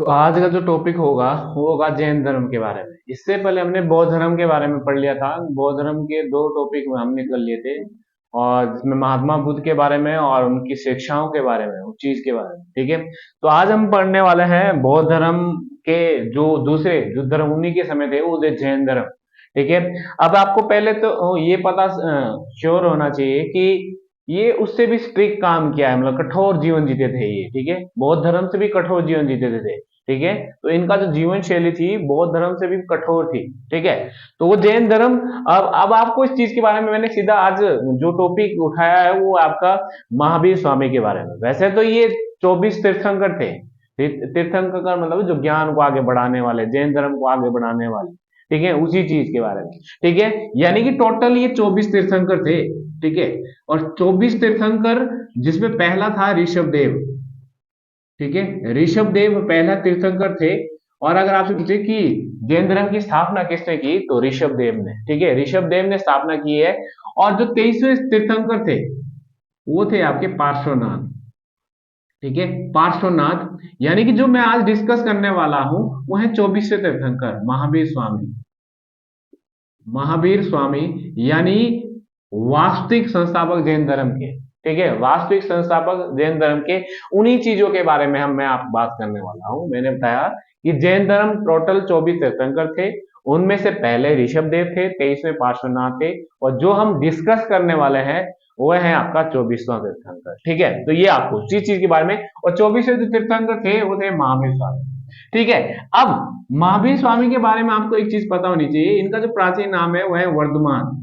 तो आज का जो टॉपिक होगा वो होगा जैन धर्म के बारे में। इससे पहले हमने बौद्ध धर्म के बारे में पढ़ लिया था। बौद्ध धर्म के दो टॉपिक हमने कर लिए थे, और जिसमें महात्मा बुद्ध के बारे में और उनकी शिक्षाओं के बारे में, उस चीज के बारे में। ठीक है, तो आज हम पढ़ने वाले हैं बौद्ध धर्म के जो दूसरे जो धर्म उन्हीं के समय थे, वो थे जैन धर्म। ठीक है, अब आपको पहले तो ये पता श्योर होना चाहिए कि ये उससे भी स्ट्रिक्ट काम किया है, मतलब कठोर जीवन जीते थे ये। ठीक है, बौद्ध धर्म से भी कठोर जीवन जीते थे। ठीक है, तो इनका जो जीवन शैली थी बौद्ध धर्म से भी कठोर थी। ठीक है, तो वो जैन धर्म। अब आपको इस चीज के बारे में मैंने सीधा आज जो टॉपिक उठाया है वो आपका महावीर स्वामी के बारे में। वैसे तो ये 24 तीर्थंकर थे। तीर्थंकर का मतलब जो ज्ञान को आगे बढ़ाने वाले, जैन धर्म को आगे बढ़ाने वाले। ठीक है, उसी चीज के बारे में। ठीक है, यानी कि टोटल ये 24 तीर्थंकर थे। ठीक है, और 24 तीर्थंकर जिसमें पहला था ऋषभ देव। ठीक है, ऋषभ देव पहला तीर्थंकर थे। और अगर आपसे पूछे कि जैन धर्म की स्थापना किसने की, तो ऋषभ देव ने। ठीक है, ऋषभ देव ने स्थापना की है। और जो 23वें तीर्थंकर थे वो थे आपके पार्श्वनाथ। ठीक है, पार्श्वनाथ। यानी कि जो मैं आज डिस्कस करने वाला हूं वो है 24वें तीर्थंकर महावीर स्वामी। महावीर स्वामी यानी वास्तविक संस्थापक जैन धर्म के। ठीक है, वास्तविक संस्थापक जैन धर्म के। उन्हीं चीजों के बारे में मैं आपको बात करने वाला हूं। मैंने बताया कि जैन धर्म टोटल 24 तीर्थंकर थे। उनमें से पहले ऋषभ देव थे, 23वें पार्श्वनाथ थे, और जो हम डिस्कस करने वाले हैं वो है आपका 24वां तीर्थंकर। ठीक है, तो ये आपको इस चीज के बारे में। और 24वें जो तीर्थंकर थे वो थे महावीर स्वामी। ठीक है, अब महावीर स्वामी के बारे में आपको एक चीज पता होनी चाहिए। इनका जो प्राचीन नाम है वो है वर्धमान।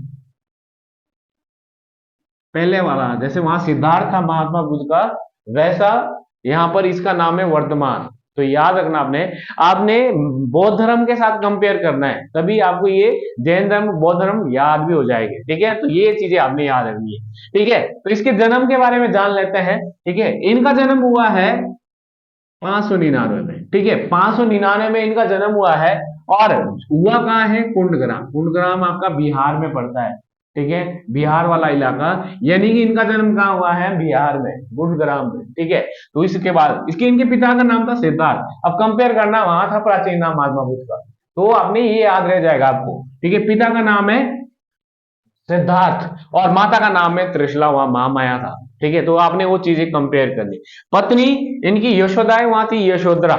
पहले वाला जैसे वहां सिद्धार्थ था महात्मा बुद्ध का, वैसा यहाँ पर इसका नाम है वर्धमान। तो याद रखना आपने आपने बौद्ध धर्म के साथ कंपेयर करना है, तभी आपको ये जैन धर्म बौद्ध धर्म याद भी हो जाएंगे। ठीक है, तो ये चीजें आपने याद रखनी है। ठीक है, तो इसके जन्म के बारे में जान लेते हैं। ठीक है, इनका जन्म हुआ है 599 में। ठीक है, 599 में इनका जन्म हुआ है। और हुआ कहाँ है, कुंडग्राम। कुंडग्राम आपका बिहार में पड़ता है। ठीक है, बिहार वाला इलाका। यानी कि इनका जन्म कहाँ हुआ है, बिहार में, गुड़ग्राम में। ठीक है, तो इसके बाद इसके इनके पिता का नाम था सिद्धार्थ। अब कंपेयर करना, वहां था प्राचीन नाम महात्मा बुद्ध का, तो आपने ये याद रह जाएगा आपको। ठीक है, पिता का नाम है सिद्धार्थ और माता का नाम है त्रिशला, वहां महामाया था। ठीक है, तो आपने वो चीजें कंपेयर करनी। पत्नी इनकी यशोदा है, वहां थी यशोधरा।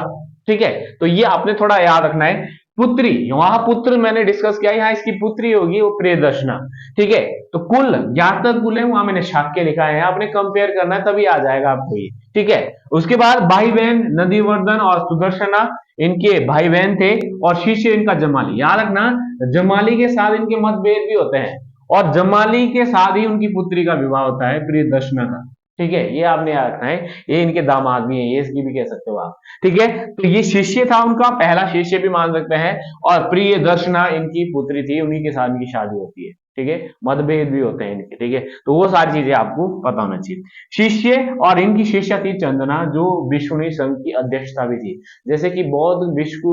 ठीक है, तो ये आपने थोड़ा याद रखना है। पुत्री, वहां पुत्र मैंने डिस्कस किया, यहाँ इसकी पुत्री होगी वो प्रियदर्शना। ठीक है, तो कुल ज्ञातक कुल है, वहां मैंने शाक्य लिखा है, आपने कंपेयर करना है तभी आ जाएगा आपको ये। ठीक है, उसके बाद भाई बहन नंदीवर्धन और सुदर्शना इनके भाई बहन थे। और शिष्य इनका जमाली। याद रखना, जमाली के साथ इनके मतभेद भी होते हैं, और जमाली के साथ ही उनकी पुत्री का विवाह होता है प्रियदर्शना का। ठीक है, ये आपने याद रखना है। ये इनके दामाद भी है, ये इसकी भी कह सकते हो आप। ठीक है, तो ये शिष्य था उनका, पहला शिष्य भी मान सकते हैं। और प्रियदर्शना इनकी पुत्री थी, उन्हीं के साथ इनकी शादी होती है। ठीक है, मतभेद भी होते हैं इनके। ठीक है, तो वो सारी चीजें आपको पता होना चाहिए। शिष्य, और इनकी शिष्य थी चंदना, जो विष्णु संघ की अध्यक्षता भी थी। जैसे कि बौद्ध विश्व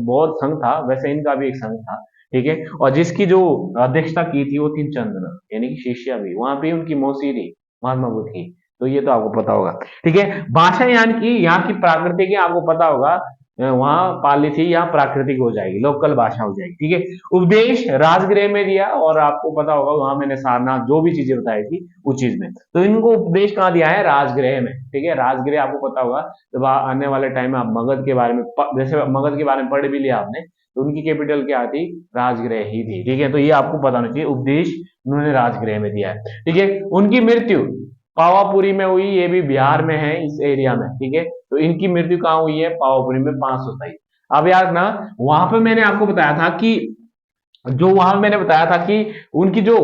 बौद्ध संघ था, वैसे इनका भी एक संघ था। ठीक है, और जिसकी जो अध्यक्षता की थी वो थी चंदना, यानी कि शिष्या भी। वहां पे उनकी मौसी थी महात्मा बुद्ध की। तो ये तो आपको पता होगा। ठीक है, भाषा यहाँ की प्राकृतिक आपको पता होगा। वहां पाली थी, यहाँ प्राकृतिक हो जाएगी, लोकल भाषा हो जाएगी। ठीक है, उपदेश राजगृह में दिया, और आपको पता होगा वहां मैंने सारनाथ जो भी चीजें बताई थी उस चीज में। तो इनको उपदेश कहाँ दिया है, राजगृह में। ठीक है, राजगृह आपको पता होगा। जब आने वाले टाइम में आप मगध के बारे में जैसे मगध के बारे में पढ़ भी लिया आपने, तो उनकी कैपिटल क्या थी, राजगृह ही थी। ठीक है, तो ये आपको पता होना चाहिए, उपदेश उन्होंने राजगृह में दिया है। ठीक है, उनकी मृत्यु पावापुरी में हुई, ये भी बिहार में है, इस एरिया में। ठीक है, तो इनकी मृत्यु कहाँ हुई है, पावापुरी में 527। अब यार ना, वहां पे मैंने आपको बताया था कि जो वहां मैंने बताया था कि उनकी जो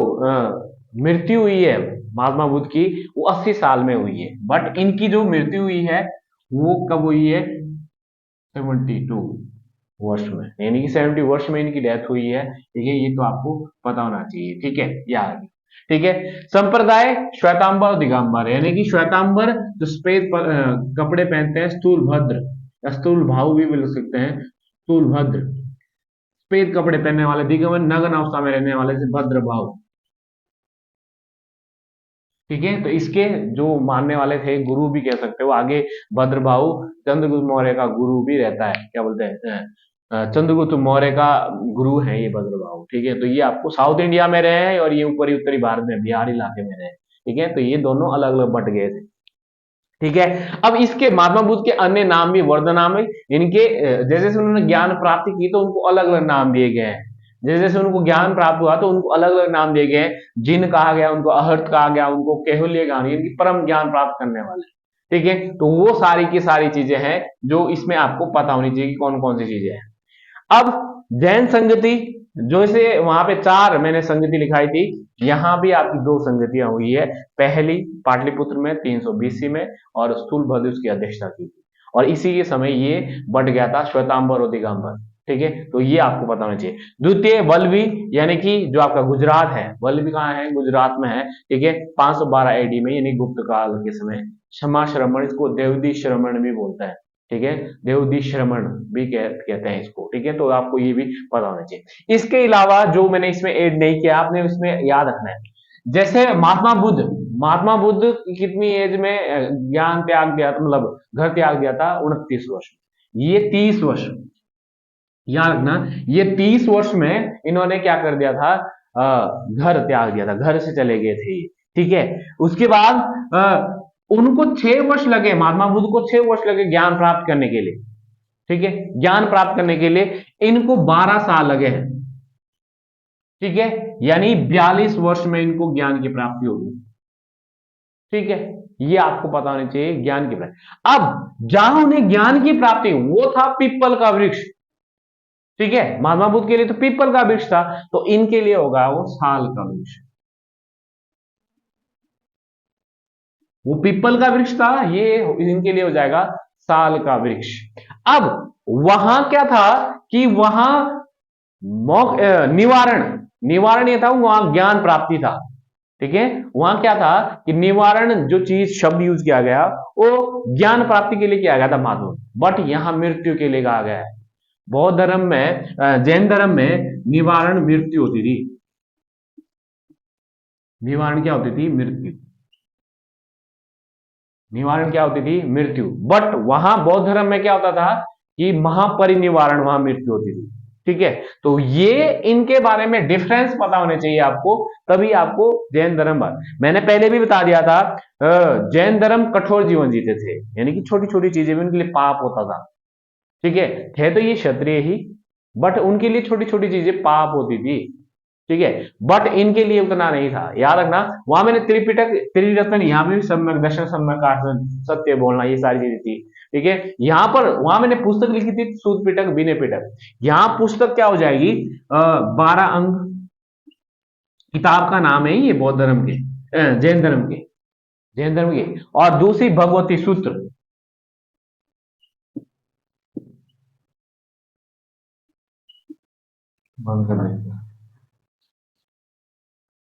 मृत्यु हुई है महात्मा बुद्ध की, वो 80 साल में हुई है। बट इनकी जो मृत्यु हुई है वो कब हुई है, 72 वर्ष में, यानी कि 70 वर्ष में इनकी डेथ हुई है। ठीक है, ये तो आपको पता होना चाहिए। ठीक है, यार। ठीक है, संप्रदाय श्वेतांबर और दिगंबर, यानी कि श्वेतांबर जो सफेद कपड़े पहनते हैं, स्थूल भद्र या स्थूल भाव भी बोल सकते हैं, स्थूल भद्र सफेद कपड़े पहनने वाले, दिगंबर नग्न अवस्था में रहने वाले से भद्र भाव। ठीक है। तो इसके जो मानने वाले थे, गुरु भी कह सकते हो, आगे भद्रभाऊ चंद्रगुप्त मौर्य का गुरु भी रहता है, क्या बोलते हैं, चंद्रगुप्त मौर्य का गुरु है ये भद्रभाऊ। ठीक है, तो ये आपको साउथ इंडिया में रहे हैं और ये ऊपरी उत्तरी भारत में बिहार इलाके में रहे। ठीक है, तो ये दोनों अलग अलग बट गए थे। ठीक है, अब इसके महात्मा बुद्ध के अन्य नाम भी वर्धनाम है। इनके जैसे जैसे उन्होंने ज्ञान प्राप्ति की तो उनको अलग अलग नाम दिए गए हैं। जैसे जैसे उनको ज्ञान प्राप्त हुआ तो उनको अलग अलग नाम दिए गए हैं। जिन कहा गया, उनको अहर्त कहा गया, उनको केहुल्य कहा गया, इनकी परम ज्ञान प्राप्त करने वाले। ठीक है, तो वो सारी की सारी चीजें हैं जो इसमें आपको पता होनी चाहिए कि कौन कौन सी चीजें हैं। अब जैन संगति, जो इसे वहां पे 4 मैंने संगति लिखाई थी, यहां भी आपकी 2 संगतियां हुई है। पहली पाटलिपुत्र में 320 में, और स्थूलभद्र उसकी अध्यक्षता की थी, और इसी के समय ये बढ़ गया था श्वेतांबर और दिगंबर। ठीक है, तो ये आपको पता होना चाहिए। द्वितीय वल्लभी, यानी कि जो आपका गुजरात है, वल्लभी कहाँ है, गुजरात में है। ठीक है, 512 एडी में, यानी गुप्त काल के समय। क्षमा श्रमण, इसको देवदी श्रमण भी बोलता है। ठीक है, देवदी श्रमण भी कहते हैं इसको। ठीक है, तो आपको ये भी पता होना चाहिए। इसके अलावा जो मैंने इसमें ऐड नहीं किया, आपने इसमें याद रखना है, जैसे महात्मा बुद्ध कितनी एज में ज्ञान त्याग दिया था, मतलब घर त्याग दिया था, 29 वर्ष। ये 30 वर्ष, याद रखना, ये 30 वर्ष में इन्होंने क्या कर दिया था, घर त्याग दिया था, घर से चले गए थे। ठीक है, उसके बाद उनको 6 वर्ष लगे, महात्मा बुद्ध को 6 वर्ष लगे ज्ञान प्राप्त करने के लिए। ठीक है, ज्ञान प्राप्त करने के लिए इनको 12 साल लगे हैं। ठीक है, यानी 42 वर्ष में इनको ज्ञान की प्राप्ति होगी। ठीक है, ये आपको पता होना चाहिए, ज्ञान की प्राप्ति। अब जहां उन्हें ज्ञान की प्राप्ति, वो था पीपल का वृक्ष। ठीक है, महात्मा बुद्ध के लिए तो पीपल का वृक्ष था, तो इनके लिए होगा वो साल का वृक्ष। वो पीपल का वृक्ष था, ये इनके लिए हो जाएगा साल का वृक्ष। अब वहां क्या था कि वहां निवारण, निवारण ये था, वहां ज्ञान प्राप्ति था। ठीक है, वहां क्या था कि निवारण, जो चीज शब्द यूज किया गया वो ज्ञान प्राप्ति के लिए किया गया था महात्मा, बट यहां मृत्यु के लिए कहा गया है। बौद्ध धर्म में, जैन धर्म में निवारण मृत्यु होती थी। निवारण क्या होती थी, मृत्यु। निवारण क्या होती थी, मृत्यु। बट वहां बौद्ध धर्म में क्या होता था कि महापरिनिवारण, वहां मृत्यु होती थी। ठीक है, तो ये इनके बारे में डिफरेंस पता होने चाहिए आपको, तभी आपको जैन धर्म, मैंने पहले भी बता दिया था, जैन धर्म कठोर जीवन जीते थे, यानी कि छोटी छोटी चीजें भी उनके लिए पाप होता था। ठीक है, थे तो ये क्षत्रिय ही, बट उनके लिए छोटी छोटी चीजें पाप होती थी। ठीक है, बट इनके लिए उतना नहीं था, याद रखना। वहां मैंने त्रिपिटक, त्रिरत्न, यहाँ पे भी सम्यक दर्शन, सम्यक आचरण, सत्य बोलना, ये सारी चीजें थी। ठीक है, यहाँ पर, वहां मैंने पुस्तक लिखी थी सूत पिटक, विनय पिटक। यहाँ पुस्तक क्या हो जाएगी, 12 अंक, किताब का नाम है ये, बौद्ध धर्म के, जैन धर्म के, जैन धर्म के। और दूसरी भगवती सूत्र, बंद कर देंगे।